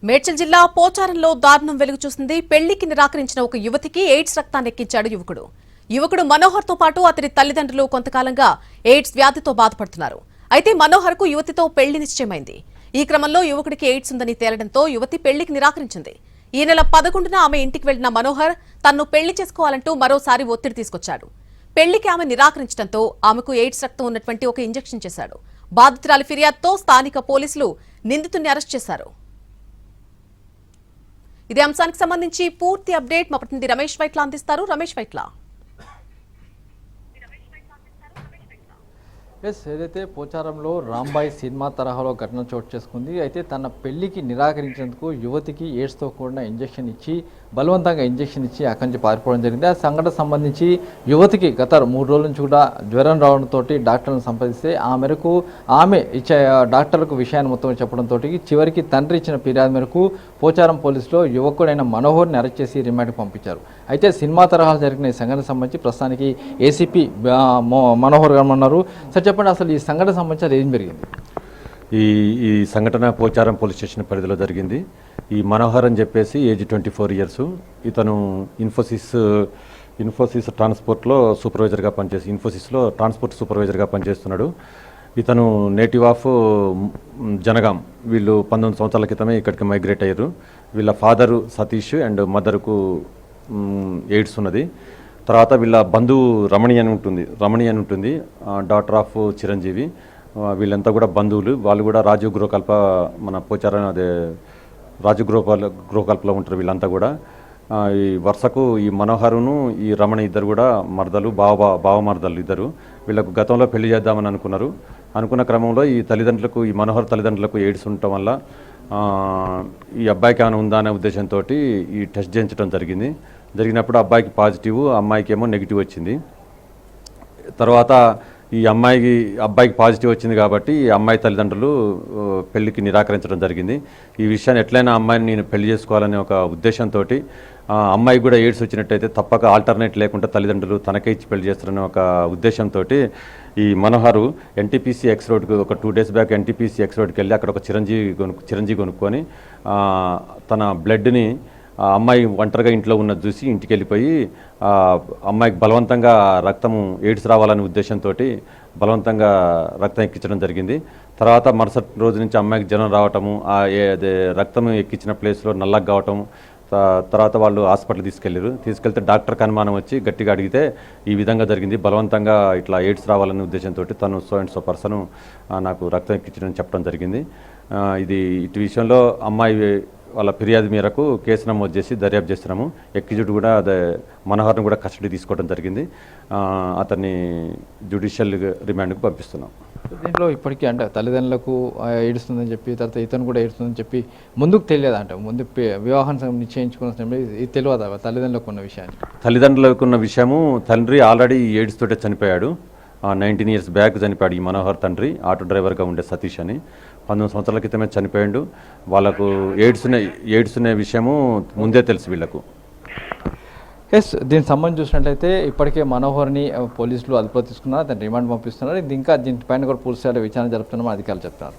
మేడ్చల్ జిల్లా పోచారంలో దారుణం వెలుగు చూసింది. పెళ్లికి నిరాకరించిన ఒక యువతికి ఎయిడ్స్ రక్తాన్ని ఎక్కించాడు యువకుడు మనోహర్ తో పాటు అతని తల్లిదండ్రులు కొంతకాలంగా ఎయిడ్స్ వ్యాధితో బాధపడుతున్నారు. అయితే మనోహర్ కు యువతితో పెళ్లి నిశ్చయమైంది. ఈ క్రమంలో యువకుడికి ఎయిడ్స్ ఉందని తేలడంతో యువతి పెళ్లికి నిరాకరించింది. ఈ నెల 11న ఆమె ఇంటికి వెళ్లిన మనోహర్ తన్ను పెళ్లి చేసుకోవాలంటూ మరోసారి ఒత్తిడి తీసుకొచ్చాడు. పెళ్లికి ఆమె నిరాకరించడంతో ఆమెకు ఎయిడ్స్ రక్తం ఉన్నటువంటి ఒక ఇంజెక్షన్ చేశాడు. బాధితురాలి ఫిర్యాదుతో స్థానిక పోలీసులు నిందితుడిని అరెస్ట్ చేశారు. ఇదే అంశానికి సంబంధించి పూర్తి అప్డేట్ మా ప్రతినిధి రమేష్ వైట్ల అందిస్తారు. రమేష్ వైట్ల, ఏదైతే పోచారంలో రాంబాయ్ సినిమా తరహాలో ఘటన చోటు చేసుకుంది. అయితే తన పెళ్లికి నిరాకరించేందుకు యువతికి ఎయిడ్స్తో కూడిన ఇంజెక్షన్ ఇచ్చి బలవంతంగా ఇంజెక్షన్ ఇచ్చి అక్కడి నుంచి పారిపోవడం జరిగింది. ఆ సంఘటన సంబంధించి యువతికి గత 3 రోజుల నుంచి కూడా జ్వరం రావడంతో డాక్టర్లను సంప్రదిస్తే ఆ మేరకు ఆమె ఇచ్చే డాక్టర్లకు విషయాన్ని మొత్తం చెప్పడంతో చివరికి తండ్రి ఇచ్చిన ఫిర్యాదు మేరకు పోచారం పోలీసులో యువకుడైన మనోహర్ని అరెస్ట్ చేసి రిమాండ్కి పంపించారు. అయితే సినిమా తరహాలో జరిగిన ఈ సంఘటన సంబంధించి ప్రస్తుతానికి ఏసీపీ మనోహర్ గారు ఉన్నారు. సార్ చెప్పండి, అసలు ఈ సంఘటన సంబంధించి ఏం జరిగింది? ఈ సంఘటన పోచారం పోలీస్ స్టేషన్ పరిధిలో జరిగింది. ఈ మనోహర్ అని చెప్పేసి ఏజ్ 24 ఇయర్స్. ఇతను ఇన్ఫోసిస్ ట్రాన్స్పోర్ట్లో సూపర్వైజర్గా పనిచేసి ఇన్ఫోసిస్లో ట్రాన్స్పోర్ట్ సూపర్వైజర్గా పనిచేస్తున్నాడు. ఇతను నేటివ్ ఆఫ్ జనగాం. వీళ్ళు 19 సంవత్సరాల క్రితమే ఇక్కడికి మైగ్రేట్ అయ్యారు. వీళ్ళ ఫాదరు సతీష్ అండ్ మదర్కు ఎయిడ్స్ ఉన్నది. తర్వాత వీళ్ళ బంధువు రమణి అని ఉంటుంది, డాటర్ ఆఫ్ చిరంజీవి. వీళ్ళంతా కూడా బంధువులు. వాళ్ళు కూడా రాజీవ్ గృహకల్ప, మన పోచారం అదే రాజీవ్ గృహకల్పలో ఉంటారు వీళ్ళంతా కూడా. ఈ వరుసకు ఈ మనోహరును ఈ రమణ ఇద్దరు కూడా మర్దలు, బావ మర్దలు ఇద్దరు. వీళ్ళకు గతంలో పెళ్లి చేద్దామని అనుకున్న క్రమంలో ఈ మనోహర్ తల్లిదండ్రులకు ఎయిడ్స్ ఉండటం వల్ల ఈ అబ్బాయికి ఏమైనా ఉందా అనే ఉద్దేశంతో ఈ టెస్ట్ చేయించడం జరిగినప్పుడు అబ్బాయికి పాజిటివ్, అమ్మాయికి ఏమో నెగిటివ్ వచ్చింది. తర్వాత ఈ అబ్బాయికి పాజిటివ్ వచ్చింది కాబట్టి ఈ అమ్మాయి తల్లిదండ్రులు పెళ్లికి నిరాకరించడం జరిగింది. ఈ విషయాన్ని ఎట్లయినా అమ్మాయిని నేను పెళ్లి చేసుకోవాలనే ఒక ఉద్దేశంతో అమ్మాయికి కూడా ఎయిడ్స్ వచ్చినట్టయితే తప్పక ఆల్టర్నేట్ లేకుండా తల్లిదండ్రులు తనకే ఇచ్చి పెళ్లి చేస్తారనే ఒక ఉద్దేశంతో ఈ మనోహరు ఎన్టీపీసీ ఎక్స్ రోడ్కి ఒక 2 days బ్యాక్ ఎన్టీపీసీ ఎక్స్ రోడ్కి వెళ్ళి అక్కడ ఒక చిరంజీవి కొనుక్కొని తన బ్లడ్ని అమ్మాయి ఒంటరిగా ఇంట్లో ఉన్నది చూసి ఇంటికి వెళ్ళిపోయి అమ్మాయికి బలవంతంగా రక్తము ఎయిడ్స్ రావాలనే ఉద్దేశంతో బలవంతంగా రక్తం ఎక్కించడం జరిగింది. తర్వాత మరుసటి రోజు నుంచి అమ్మాయికి జ్వరం రావటము, రక్తం ఎక్కించిన ప్లేస్లో నల్లగా కావటం. తర్వాత వాళ్ళు హాస్పిటల్ తీసుకెళ్తే డాక్టర్కి అనుమానం వచ్చి గట్టిగా అడిగితే ఈ విధంగా జరిగింది, బలవంతంగా ఇట్లా ఎయిడ్స్ రావాలనే ఉద్దేశంతో తను సో అండ్ సో పర్సన్ నాకు రక్తం ఎక్కించడం చెప్పడం జరిగింది. ఇటు విషయంలో అమ్మాయి వాళ్ళ ఫిర్యాదు మేరకు కేసు నమోదు చేసి దర్యాప్తు చేస్తున్నాము. ఎక్కిజుడు కూడా మనోహర్ను కూడా కస్టడీ తీసుకోవడం జరిగింది. అతన్ని జ్యుడిషియల్ రిమాండ్కు పంపిస్తున్నాం. దీంట్లో ఇప్పటికీ అంటే తల్లిదండ్రులకు ఏడుస్తుందని చెప్పి, తర్వాత ఇతను కూడా ఏడుస్తుందని చెప్పి ముందుకు తెలియదంట. ముందు వివాహం నిశ్చయించుకున్న ఇది తెలియదా తల్లిదండ్రులకు ఉన్న విషయాన్ని? తల్లిదండ్రులకు ఉన్న విషయము, తండ్రి ఆల్రెడీ ఎయిడ్స్ తోటే చనిపోయాడు. 19 years బ్యాక్ చనిపోయాడు. ఈ మనోహర్ తండ్రి ఆటో డ్రైవర్గా ఉండే సతీష్ అని 19 సంవత్సరాల క్రితమే చనిపోయాడు. వాళ్ళకు ఎయిడ్స్ అనే విషయము ముందే తెలుసు వీళ్ళకు. దీనికి సంబంధించి చూసినట్లయితే ఇప్పటికే మనోహర్ని పోలీసులు అదుపులో తీసుకున్నారు, దాన్ని రిమాండ్ పంపిస్తున్నారు. ఇంకా దీనిపైన కూడా పూర్తి స్థాయిలో విచారణ జరుపుతున్నామని అధికారులు చెప్తున్నారు.